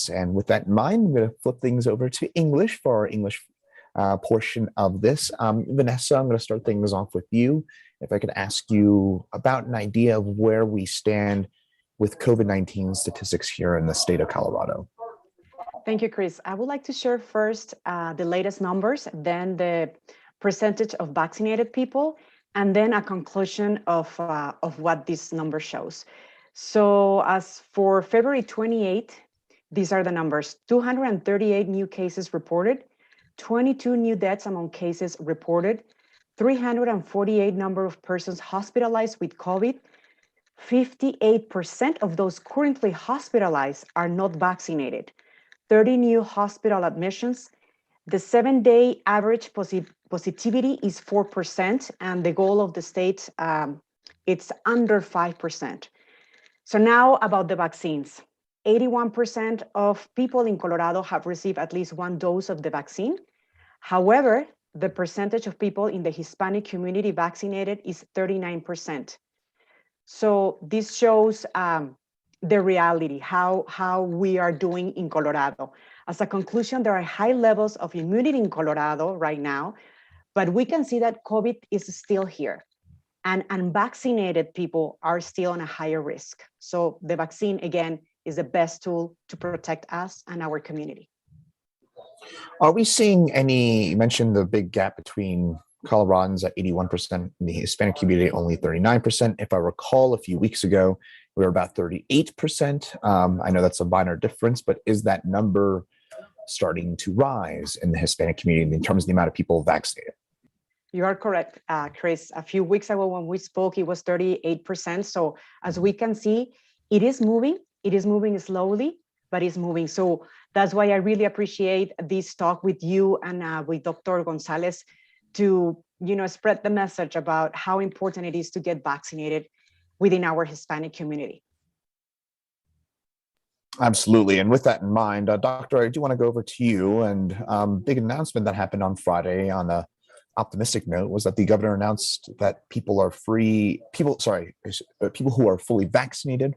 this. And with that in mind, I'm going to flip things over to English for our English portion of this. Vanessa, I'm going to start things off with you. If I could ask you about an idea of where we stand with COVID-19 statistics here in the state of Colorado. Thank you, Chris. I would like to share first the latest numbers, then the percentage of vaccinated people, and then a conclusion of what this number shows. So as for February 28th, these are the numbers: 238 new cases reported, 22 new deaths among cases reported, 348 number of persons hospitalized with COVID. 58% of those currently hospitalized are not vaccinated. 30 new hospital admissions. The 7-day average positivity is 4%, and the goal of the state, it's under 5%. So now about the vaccines. 81% of people in Colorado have received at least one dose of the vaccine. However, the percentage of people in the Hispanic community vaccinated is 39%. So this shows the reality, how we are doing in Colorado. As a conclusion, there are high levels of immunity in Colorado right now, but we can see that COVID is still here, and unvaccinated people are still on a higher risk. So the vaccine, again, is the best tool to protect us and our community. Are we seeing any, you mentioned the big gap between Coloradans at 81%, in the Hispanic community only 39%. If I recall, a few weeks ago, we were about 38%. I know that's a minor difference, but is that number starting to rise in the Hispanic community in terms of the amount of people vaccinated? You are correct, Chris. A few weeks ago when we spoke, it was 38%. So as we can see, it is moving. It is moving slowly, but it's moving. So that's why I really appreciate this talk with you and with Dr. Gonzalez to, spread the message about how important it is to get vaccinated within our Hispanic community. Absolutely. And with that in mind, Doctor, I do want to go over to you. And big announcement that happened on Friday on a optimistic note was that the governor announced that people who are fully vaccinated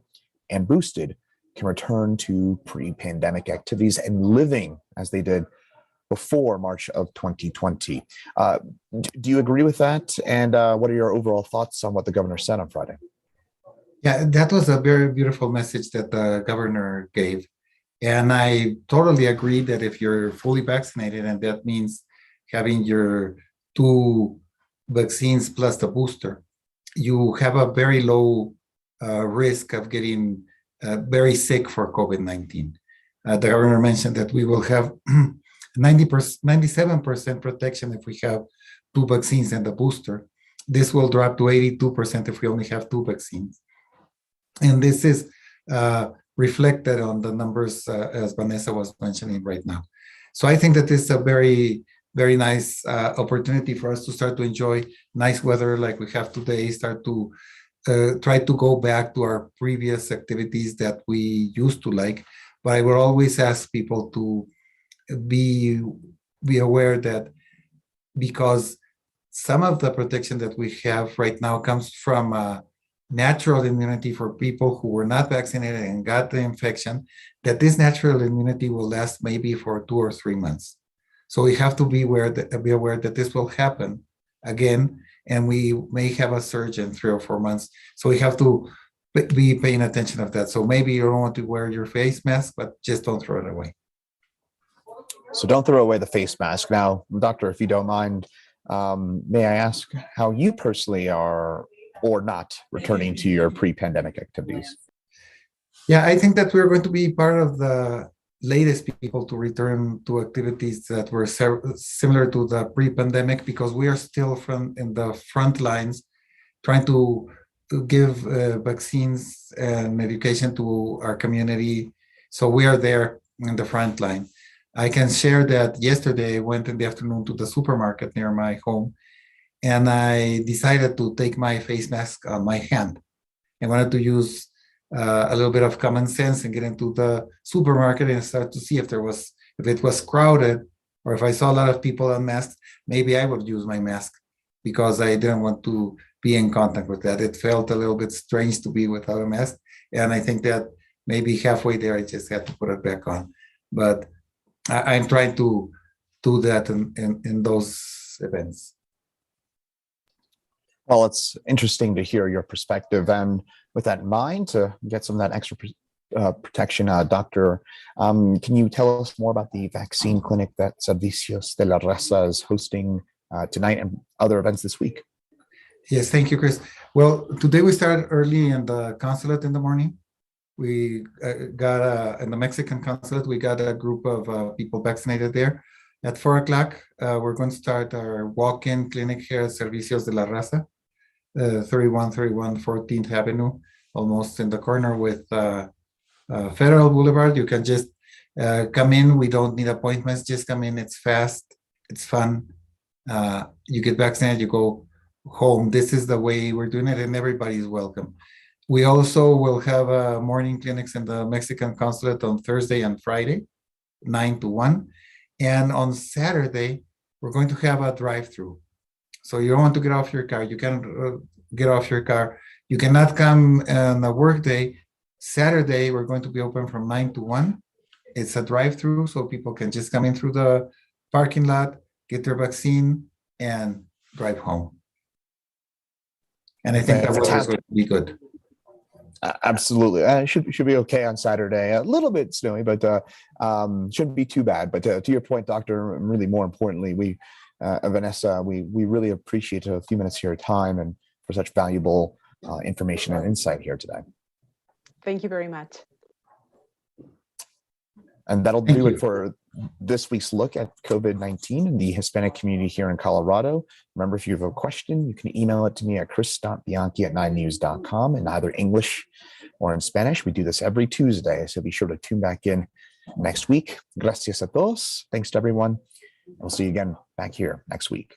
and boosted can return to pre-pandemic activities and living as they did before March of 2020. Do you agree with that? And what are your overall thoughts on what the governor said on Friday? Yeah, that was a very beautiful message that the governor gave. And I totally agree that if you're fully vaccinated, and that means having your 2 vaccines plus the booster, you have a very low risk of getting very sick for COVID-19. The governor mentioned that we will have 97% protection if we have 2 vaccines and the booster. This will drop to 82% if we only have 2 vaccines. And this is reflected on the numbers as Vanessa was mentioning right now. So I think that this is a very, very nice opportunity for us to start to enjoy nice weather like we have today, start to try to go back to our previous activities that we used to like. But I will always ask people to be aware that because some of the protection that we have right now comes from natural immunity for people who were not vaccinated and got the infection, that this natural immunity will last maybe for 2 or 3 months. So we have to be aware that this will happen again, and we may have a surge in 3 or 4 months. So we have to be paying attention of that. So maybe you don't want to wear your face mask, but just don't throw it away. So don't throw away the face mask. Now, Doctor, if you don't mind, may I ask how you personally are or not returning to your pre-pandemic activities? Yeah, I think that we're going to be part of the latest people to return to activities that were similar to the pre-pandemic, because we are still in the front lines trying to give vaccines and education to our community. So we are there in the front line. I can share that yesterday I went in the afternoon to the supermarket near my home, and I decided to take my face mask on my hand. I wanted to use a little bit of common sense and get into the supermarket and start to see if it was crowded, or if I saw a lot of people unmasked, maybe I would use my mask, because I didn't want to be in contact with that. It felt a little bit strange to be without a mask. And I think that maybe halfway there, I just had to put it back on. but I'm trying to do that in those events. Well, it's interesting to hear your perspective. And with that in mind, to get some of that extra protection, Doctor, can you tell us more about the vaccine clinic that Servicios de la Raza is hosting tonight and other events this week? Yes, thank you, Chris. Well, today we started early in the consulate in the morning. We got, in the Mexican consulate, we got a group of people vaccinated there. At 4 o'clock, we're going to start our walk-in clinic here at Servicios de la Raza, 3131 14th Avenue, almost in the corner with Federal Boulevard. You can just come in. We don't need appointments. Just come in. It's fast. It's fun. You get vaccinated, you go home. This is the way we're doing it, and everybody's welcome. We also will have morning clinics in the Mexican consulate on Thursday and Friday, 9 to 1. And on Saturday, we're going to have a drive-through. So you don't want to get off your car. You can get off your car. You cannot come on a work day. Saturday, we're going to be open from 9 to 1. It's a drive-through, so people can just come in through the parking lot, get their vaccine, and drive home. And I think that weather is going to be good. Absolutely. It should be okay on Saturday. A little bit snowy, but shouldn't be too bad. But to your point, Doctor, really more importantly, Vanessa, we really appreciate a few minutes of your time and for such valuable information and insight here today. Thank you very much. And that'll do it for this week's look at COVID-19 in the Hispanic community here in Colorado. Remember, if you have a question, you can email it to me at chris.bianchi@9news.com in either English or in Spanish. We do this every Tuesday, so be sure to tune back in next week. Gracias a todos. Thanks to everyone. We'll see you again back here next week.